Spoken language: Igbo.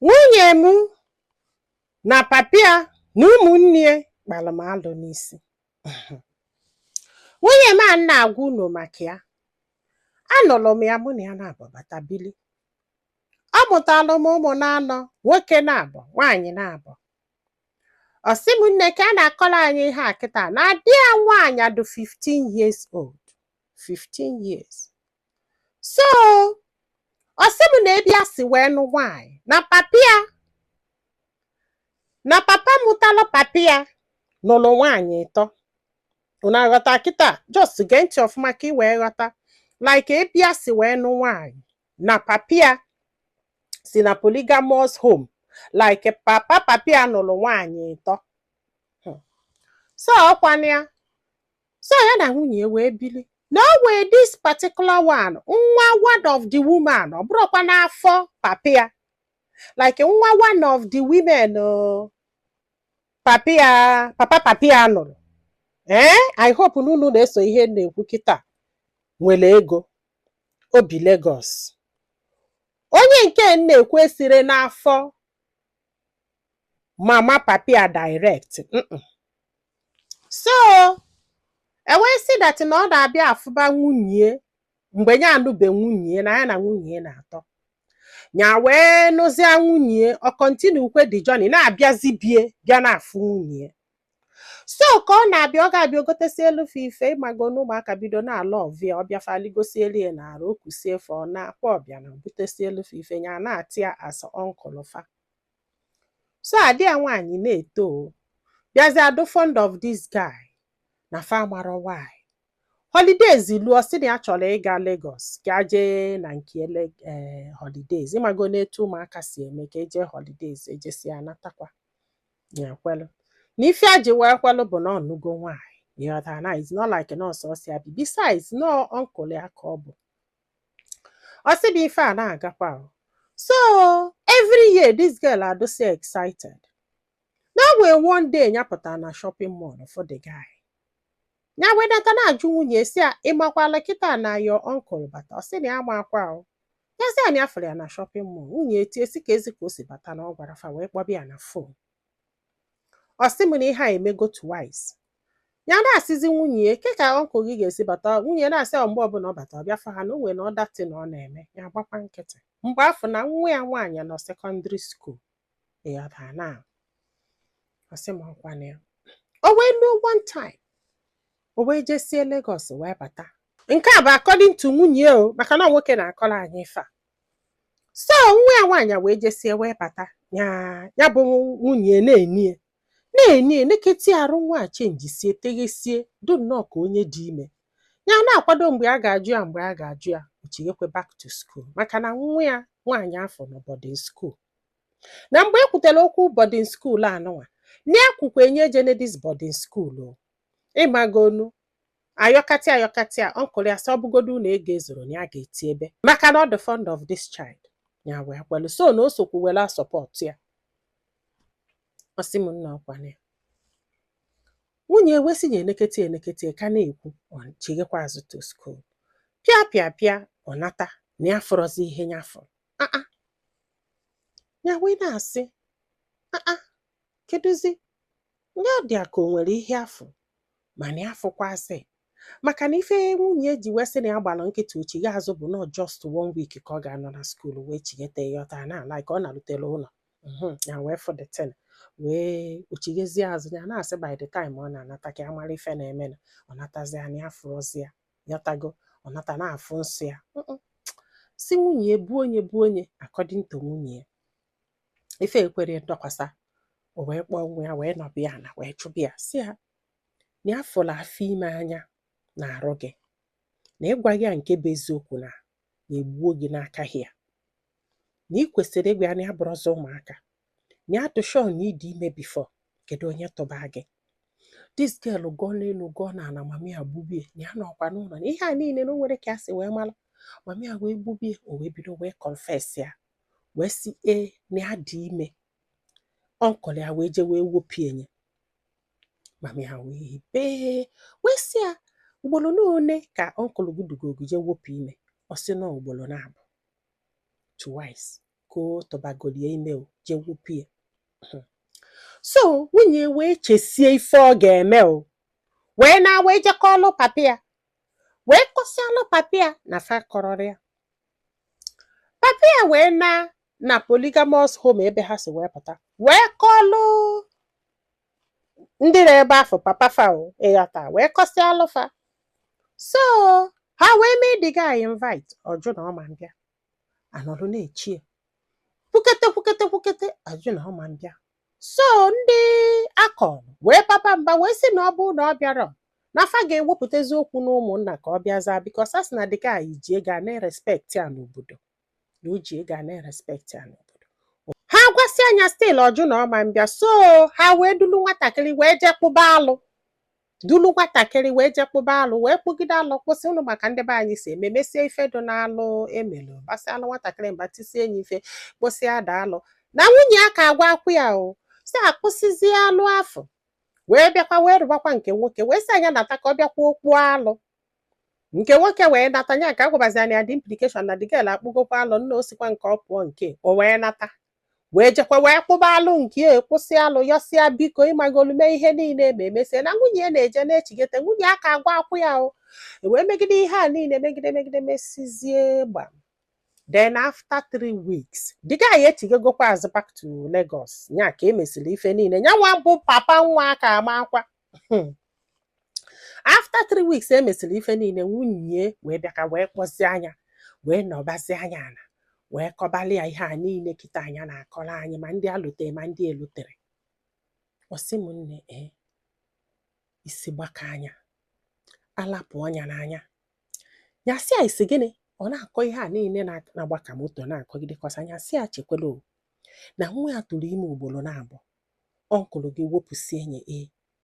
Nwunye m na papia na ụmụnne kpara m alụ n'isi. Nwunye m a na-agwa unu maka ya. Anụrụ m ya mụ na ya na-abata bili. Ọ mụtalụ m ụmụ na-anọ, nwoke na-abụ, nwaanyị na-abụ. Ọ sị m nne ka a na-akọrọ anyị ihe a kịta na di ya nwaanyị dị 15 years old. 15 years. So, ọ sị m na ebi ya si wee nụ nwaanyị na papa mụtalụ papia nụrụ nwaanyị ịtọ. Unu aghọta kịta? Just gee ntị ọfụma ka ị wee ghọta. Like ebi ya si wee nụ nwaanyị na papia si na polygamous home. Like papia nụrụ nwaanyị ịtọ. So ọkwanụ ya. So ya na nwunye wee bili. Na o wee this particular one one of the woman, ọ bụrụkwa n'afọ papia. Like nwa one of the women papa papia nụrụ. I hope unu na-eso ihe na-ekwu kịta nwere ego obi Lagos. Onye nke na-ekwu esire n'afọ mama papia direct. So wee sị that na ọ na-abịa afụba nwunye mgbe ya anụbe nwunye na ya na nwunye na-atọ. Nya wee nụzia nwunye ọ continue kwe the journey na-abịazi bie bịa na-afụ nwunye. So ka ọ na-abịa ọ ga-abịa ogotesi elu ife ịmago n'ụmụaka bido na-alọ ọvịa ọ bịafali gosi elu ya na-arụ okwusi efe ọ na-akpọ ọbịa na butesi elu ife ya na-atị ya as uncle fa. So adị ya nwaanyị na-eto bịazi adụ fond of this guy na fa mara why. Holidays luo si na ya chọrọ ịga Lagos ka jee na nke holidays ịmago n'etu ụmụaka si eme ka eje holidays ejesi anatakwa ya kwelu. N'ife a ji wee kwelu bụ na ọnụgo nwaanyị. It's not like nọọsụ ọsị abi. Besides, no uncle ya ka ọ bụ. Ọ sị bụ ife a na-agakwa. So, every year this girl are so excited. Now when one day nyapụta na shopping mall for the guy. Nya wedata na-ajụ nwunye si a ịmakwala kịta na your uncle bata. Ọ sị na ya makwa. Ya sị a na afọ ya na shopping mall. Nwunye etie si ka ezi ka o si bata na ọ gwara fa wee kpọbịa ya na phone. Ọ sị m na ihe a emego twice. Ya na-asịzi nwunye ke ka uncle gị ga-esi bata. Nwunye na-asị mgbe ọbụla ọ bata ọ bịa fa ha na o nwere na ọ datị na ọ na-eme. Ya gbakwa nkịtị. Mgbe afọ na nwa ya nwaanyị nọ secondary school. Ya da na. Ọ sị m ọkwa na ya. O wee luo one time. O wee jesie Lagos wee bata. Nke a bụ according to nwunye o maka na nwoke na-akọrọ anyị ife a. So nwa ya nwaanyị wee jesie wee bata. Ya bụ nwunye na-enie. Na-enye neketi arụ nwa chenjisie teghesie do nnọọ ka onye dị ime. Ya na-akwado mgbe a ga-ajụ ya mgbe a ga-ajụ ya ochigekwe back to school maka na nwa ya nwaanyị afọ nọ boarding school. Na mgbe ekwutere okwu boarding school anụnwa na-ekwukwa enye Jenedis boarding school o. Ịmagonu ayọkatịa uncle ya sị ọ bụgodu na ego ezoro na ya ga-eti ebe maka na ọ dị fond of this child. Ya wee kwelu so na o sokwu wela support ya. Ọ sị m nna ọkwana ya. Nwunye ewesi ya enekete ka na-ekwu ọ chigekwa azụ to school. Pịa ọ nata na ya fọrọzi ihe ya fọrọ. Ya wee na-asị kedụzi ya dị ka o nwere ihe afọ mana ya fọkwazị maka na ife nwunye ji wee sị na ya gbara nkịtị ochighe azụ bụ na just 1 week ka ọ ga-anọ na school wee chighete ya ọta na like ọ na-arutere ụlọ. Ya wee for the 10 wee ochighezie azụ ya na-asị by the time ọ na-anata ka amara ife na-eme na ọ natazi anya ya fụrọzi ya yọtago ọ nata na-afụ nsọ ya. Si nwunye bụ onye according to nwunye ife ekwere ndọkwasa o wee kpọọ nwa ya wee nọbịa na wee chụbịa si ya na ya fụrụ afọ ime anya na-arụ gị na ịgwa ya nke bụ eziokwu na egbuo gị n'aka ya na ị kwesịrị ịgwa ya na ya bụrụzi ụmụaka na ya tụshọ na ịdị ime before kedu onye tụba gị. This girl gọ n'elu gọ na mama ya gbubie na ya nọkwa n'ụlọ na ihe a niile na o nwere ka ya si wee mara. Mama ya wee gbubie o wee bido wee confess ya wee si na ya dị ime. Uncle ya wee je wee wopie nye. Mama ya wee bee wee si ya ugboro n'one ka uncle gudugo je wopụ ime. Ọ sị na ugboro na-abụ twice ka ka o tọbagolie ime o jee wụpụ ya. So nwunye wee chesie ife ọ ga-eme o wee wee jekọọlụ papa ya wee kọsịalụ papa ya na fa kọrọrọ ya. Papa ya wee na polygamous home ebe ha si wee pụta wee kọọlụ ndị na-ebe afọ papa fa o ịghọta wee kọsịalụ fa. So ha wee mee the guy invite ọjụ na ọma mbịa anọrụ na-echie kwukete ajụ na ọma mbịa. So ndị akọrọ wee papa mba wee sị na ọ bụ na ọ bịara n'afa ga-ewepụtazi okwu na ụmụnna ka ọ bịa zaa because a sị na the guy ji ego a na-respect ya n'obodo na o ji ego a na-respect ya n'obodo. Ha gwasị anya still ọjụ na ọma mbịa. So ha wee dulu nwatakịrị wee jee kpụba alụ wee kpụgide alụ kwụsị ụnụ maka ndị be anyị si eme mesie ife dị n'alụ emelụ gbasịalụ nwatakịrị mba tisie enyi ife kpụsịa ada alụ na nwunye ya ka agwa akwụ ya o si akwụsịzie alụ afọ wee bịakwa wee rụbakwa nke nwoke wee sị anya nata ka ọ bịakwa okpu alụ nke nwoke wee nata nya ka agwabazi anya dị implication na dịgel akpụgokwa alụ nna osikwa nke ọ pụọ nke o wee nata wee jekwa wee kpụba alụ nke kwụsị alụ yọsịa biko ịmagolu mee ihe niile ma emesie na nwunye ya na-eje na-echigete nwunye aka agwa akwụ ya o wee megide ihe a niile megide mesizie gbam. Then after 3 weeks the guy echigogokwa azụ back to Lagos nya ka emesiri ife niile nya nwa bụ papa nwa aka ama akwa. After 3 weeks emesiri ife niile nwunye wee bịaka wee kpọzie anya wee nọbazie anya na wee kọbalị ya ihe a niile kịta anya na-akọrọ anyị ma ndị alụtere ma ndị elutere. Ọsị m nne isi gbaka anya alapụ ọnya n'anya nyasị a isi gịnị ọ na-akọ ihe a niile na-agbaka moto na-akọgide kọsa anya sị ya chekwelo na nwa ya tụrụ ime ugboro na-abụ ọnkụlụ gị wepụsie enye